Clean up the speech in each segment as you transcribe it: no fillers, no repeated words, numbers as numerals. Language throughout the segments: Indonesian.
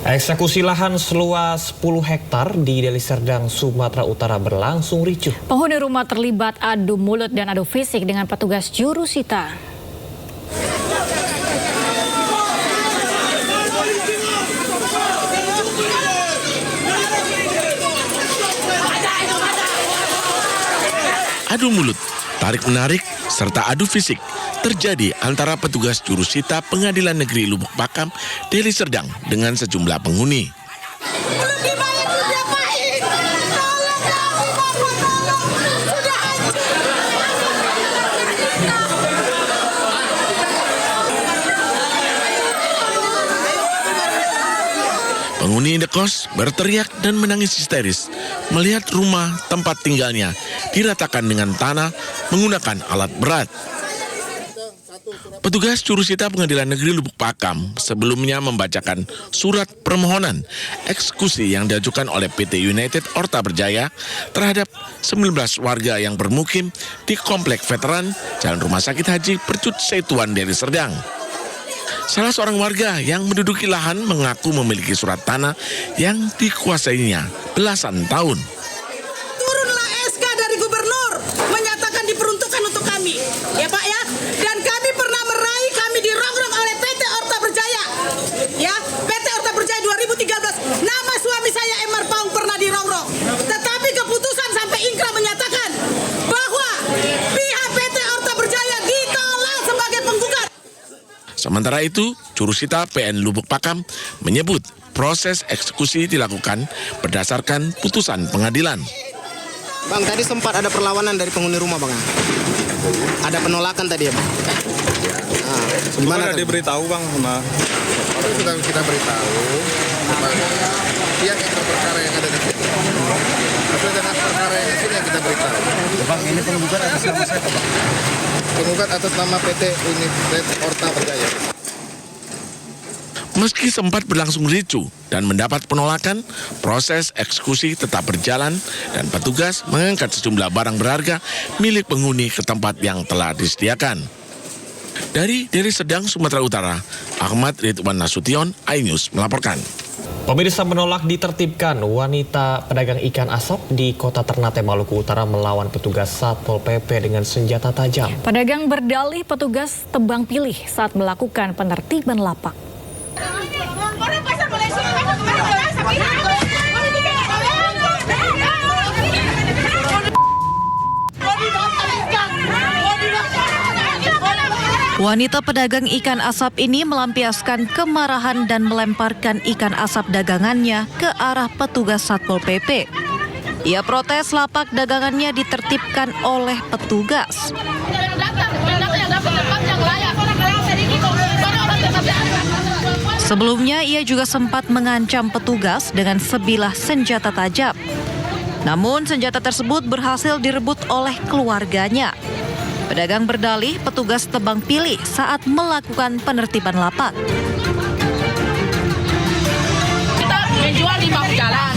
Eksekusi lahan seluas 10 hektar di Deli Serdang, Sumatera Utara berlangsung ricuh. Penghuni rumah terlibat adu mulut dan adu fisik dengan petugas jurusita. Adu mulut, tarik-menarik, serta adu fisik terjadi antara petugas jurusita Pengadilan Negeri Lubuk Pakam, Deli Serdang dengan sejumlah penghuni. Penghuni indekos berteriak dan menangis histeris melihat rumah tempat tinggalnya diratakan dengan tanah menggunakan alat berat. Petugas jurusita Pengadilan Negeri Lubuk Pakam sebelumnya membacakan surat permohonan eksekusi yang diajukan oleh PT United Orta Berjaya terhadap 19 warga yang bermukim di Komplek Veteran Jalan Rumah Sakit Haji Percut Setuan Deli Serdang. Salah seorang warga yang menduduki lahan mengaku memiliki surat tanah yang dikuasainya belasan tahun. Turunlah SK dari gubernur menyatakan diperuntukkan untuk kami, ya Pak ya. Dan kami pernah meraih, kami dirongrong oleh PT Orta Berjaya, ya PT Orta Berjaya 2013. Nama suami saya Emar Paung pernah dirongrong, tetapi keputusan sampai ingkrah menyatakan bahwa pihak PT Orta Berjaya ditolak sebagai penggugat. Sementara itu, jurusita PN Lubuk Pakam menyebut proses eksekusi dilakukan berdasarkan putusan pengadilan. Bang, tadi sempat ada perlawanan dari penghuni rumah, Bang. Ada penolakan tadi ya, Bang? Nah, gimana diberitahu, Bang? Itu sudah kita beritahu kepada pihak yang berperkara yang ada di sini. Sesuai dengan perkara yang di sini yang kita beritahu. Bang, ini penggugat atas nama siapa, Bang? Penggugat atas nama PT United Orta Berjaya. Meski sempat berlangsung ricuh dan mendapat penolakan, proses eksekusi tetap berjalan dan petugas mengangkat sejumlah barang berharga milik penghuni ke tempat yang telah disediakan. Dari Deli Serdang, Sumatera Utara, Ahmad Ridwan Nasution, iNews melaporkan. Pemirsa, menolak ditertibkan wanita pedagang ikan asap di Kota Ternate, Maluku Utara melawan petugas Satpol PP dengan senjata tajam. Pedagang berdalih petugas tebang pilih saat melakukan penertiban lapak. Wanita pedagang ikan asap ini melampiaskan kemarahan dan melemparkan ikan asap dagangannya ke arah petugas Satpol PP. Ia protes lapak dagangannya ditertibkan oleh petugas. Sebelumnya ia juga sempat mengancam petugas dengan sebilah senjata tajam. Namun senjata tersebut berhasil direbut oleh keluarganya. Pedagang berdalih petugas tebang pilih saat melakukan penertiban lapak. Kita menjual di bahu jalan,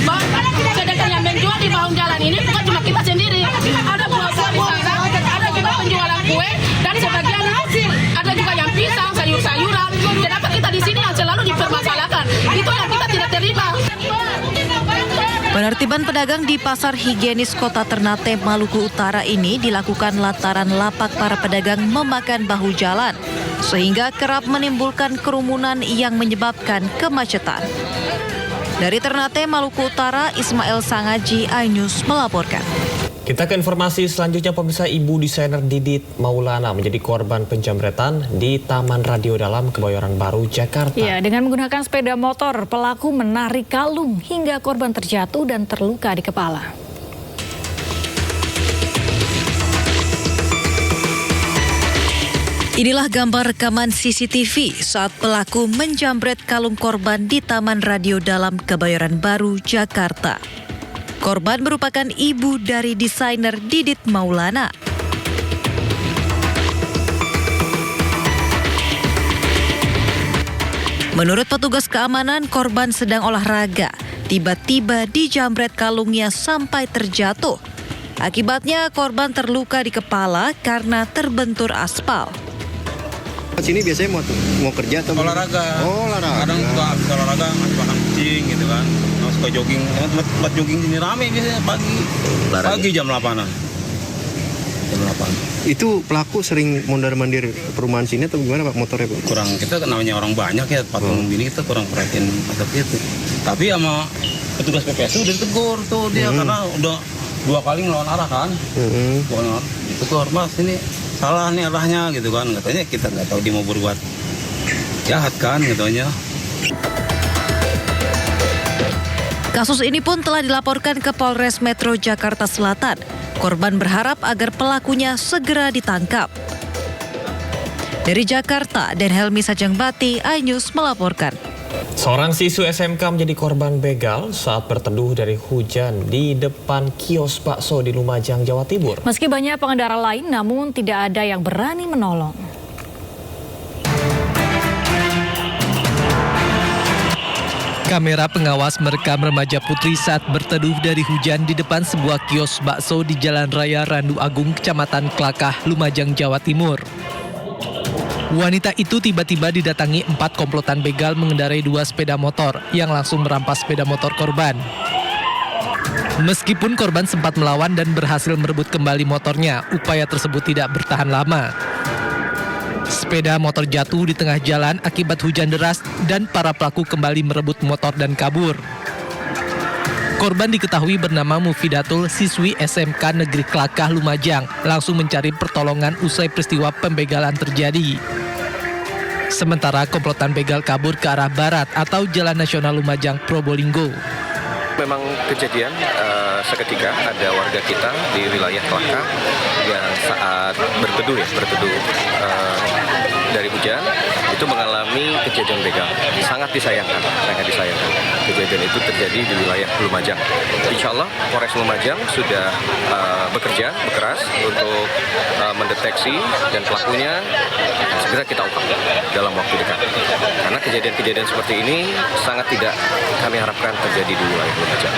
sedangkan yang menjual di bahu jalan ini bukan cuma kita sendiri. Ada buah-buah di sana, ada juga penjualan kue, dan sebagian ada juga yang pisang, sayur-sayuran. Kenapa kita di sini yang selalu dipermasalahkan? Itu yang kita tidak terima. Penertiban pedagang di Pasar Higienis Kota Ternate, Maluku Utara ini dilakukan lantaran lapak para pedagang memakan bahu jalan, sehingga kerap menimbulkan kerumunan yang menyebabkan kemacetan. Dari Ternate, Maluku Utara, Ismail Sangaji, iNews melaporkan. Kita ke informasi selanjutnya, pemirsa. Ibu desainer Didit Maulana menjadi korban penjamretan di Taman Radio Dalam, Kebayoran Baru, Jakarta. Ya, dengan menggunakan sepeda motor, pelaku menarik kalung hingga korban terjatuh dan terluka di kepala. Inilah gambar rekaman CCTV saat pelaku menjamret kalung korban di Taman Radio Dalam, Kebayoran Baru, Jakarta. Korban merupakan ibu dari desainer Didit Maulana. Menurut petugas keamanan, korban sedang olahraga. Tiba-tiba dijamret kalungnya sampai terjatuh. Akibatnya korban terluka di kepala karena terbentur aspal. Sini biasanya mau kerja atau olahraga. Oh, olahraga. Kadang suka olahraga, masih pasang kunci. jogging gitu kan. Suka jogging, tempat jogging ini rame biasanya pagi jam 8-an. Jam 8. Itu pelaku sering mondar-mandir perumahan sini atau gimana Pak motornya Pak? Kurang, kita namanya orang banyak ya, patung gini kita kurang perhatiin atau itu. Tapi sama petugas PPSU udah ditegur tuh dia karena udah 2 kali ngelawan arah kan. Ditegur, Mas ini salah nih arahnya gitu kan. Katanya kita nggak tahu dia mau berbuat jahat kan katanya. Kasus ini pun telah dilaporkan ke Polres Metro Jakarta Selatan. Korban berharap agar pelakunya segera ditangkap. Dari Jakarta, Dan Helmi Sajangbati, iNews melaporkan. Seorang siswa SMK menjadi korban begal saat berteduh dari hujan di depan kios bakso di Lumajang, Jawa Timur. Meski banyak pengendara lain, namun tidak ada yang berani menolong. Kamera pengawas merekam remaja putri saat berteduh dari hujan di depan sebuah kios bakso di Jalan Raya Randu Agung, Kecamatan Klakah, Lumajang, Jawa Timur. Wanita itu tiba-tiba didatangi 4 komplotan begal mengendarai 2 sepeda motor yang langsung merampas sepeda motor korban. Meskipun korban sempat melawan dan berhasil merebut kembali motornya, upaya tersebut tidak bertahan lama. Sepeda motor jatuh di tengah jalan akibat hujan deras dan para pelaku kembali merebut motor dan kabur. Korban diketahui bernama Mufidatul, siswi SMK Negeri Klakah, Lumajang, langsung mencari pertolongan usai peristiwa pembegalan terjadi. Sementara komplotan begal kabur ke arah barat atau Jalan Nasional Lumajang, Probolinggo. Memang kejadian seketika ada warga kita di wilayah Klakah yang saat berteduh dari hujan itu mengalami kejadian begal. Sangat disayangkan. Kejadian itu terjadi di wilayah Lumajang. Insya Allah Polres Lumajang sudah bekerja keras untuk mendeteksi dan pelakunya segera kita ungkap dalam waktu dekat. Karena kejadian-kejadian seperti ini sangat tidak kami harapkan terjadi di wilayah Lumajang.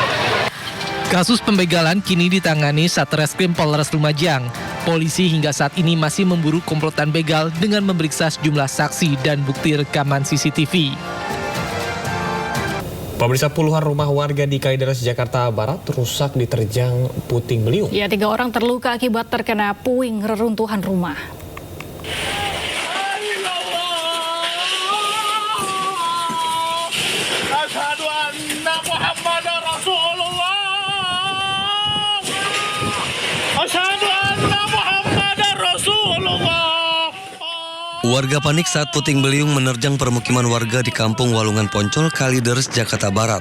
Kasus pembegalan kini ditangani Satreskrim Polres Lumajang. Polisi hingga saat ini masih memburu komplotan begal dengan memeriksa sejumlah saksi dan bukti rekaman CCTV. Pemirsa, puluhan rumah warga di Kalideres, Jakarta Barat rusak diterjang puting beliung. Ya, 3 orang terluka akibat terkena puing reruntuhan rumah. Warga panik saat puting beliung menerjang permukiman warga di Kampung Walungan Poncol, Kalideres, Jakarta Barat.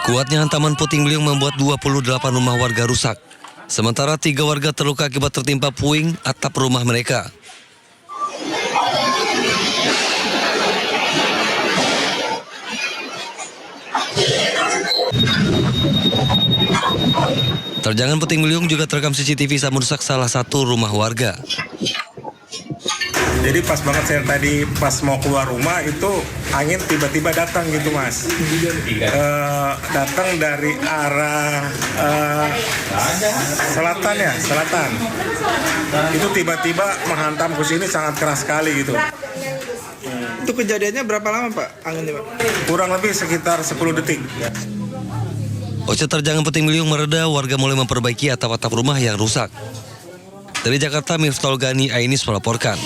Kuatnya hantaman puting beliung membuat 28 rumah warga rusak. Sementara 3 warga terluka akibat tertimpa puing atap rumah mereka. Terjangan puting beliung juga terekam CCTV saat merusak salah satu rumah warga. Jadi pas banget saya tadi pas mau keluar rumah itu angin tiba-tiba datang gitu Mas. Datang dari arah selatan. Itu tiba-tiba menghantam ke sini sangat keras sekali gitu. Itu kejadiannya berapa lama Pak anginnya Pak? Kurang lebih sekitar 10 detik. Pasca terjangan puting beliung mereda, warga mulai memperbaiki atap-atap rumah yang rusak. Dari Jakarta, Miftol Gani, iNews melaporkan.